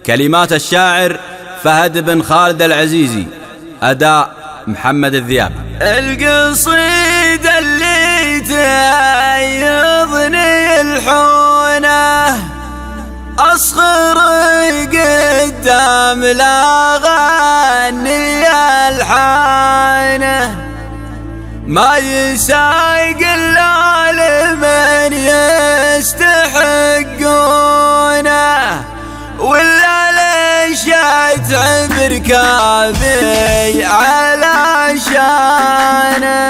كلمات الشاعر فهد بن خالد العزيزي، أداء محمد الذياب. القصيدة اللي تأيضني الحونة أصغر قدام الأغاني الحانة، ما يساق إلا لمن يستحقونه، ولا ليش أتعب ركابي على شانه.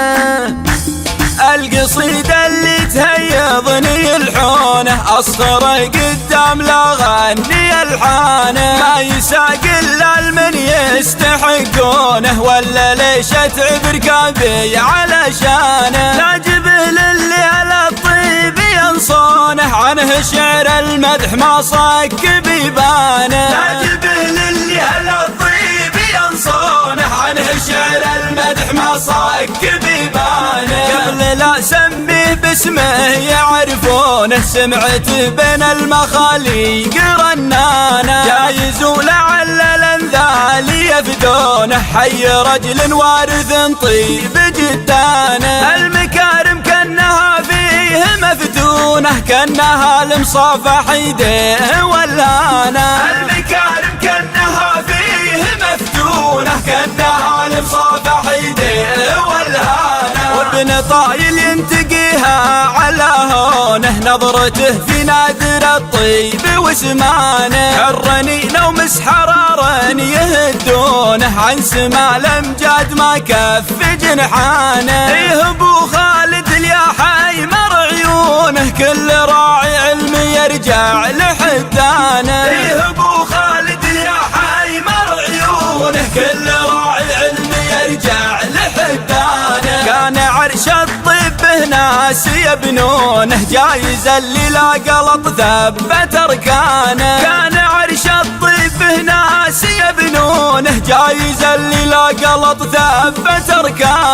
القصيدة اللي تهيضني الحونة أصغر قدام الأغاني الحانة، ما يساق إلا لمن يستحقونه، ولا ليش أتعب ركابي علشانه. لا جبل اللي على الطيب ينصونه، عنه شعر المدح ما صك بيبانه. لا جبل اللي على الطيب ينصونه، عنه شعر المدح ما صك بيبانه. قبل لا سميه باسمه يعرفونه، سمعته بين المخاليق رنانه. جايز ولعل الانذال يفدونه، حي رجل وارث طيب جدانه. المكارم كانها فيه مفتونه، كانها لمصافح يديه والهانه. المكارم كانها فيه مفتونه، كانها لمصافح يديه والهانه. وابن طايل ينتقيها على هونه، نظرته في نادر الطيب وسمانه. حرنين ومس حرارا يهدونه، عن سما الامجاد ما كف جنحانه. ايه ابو خالد يا حيمر عيونه، كل راعي علم يرجع لحدانه. ايه ابو خالد يا حيمر عيونه، كل راعي علم يرجع لحدانه. كان عرش الطب ناس يبنونه، جايز اللي لا قلط ثبت اركانه. كان عرش الطب ناس يبنونه، جايز اللي لا قلط ثبت اركانه.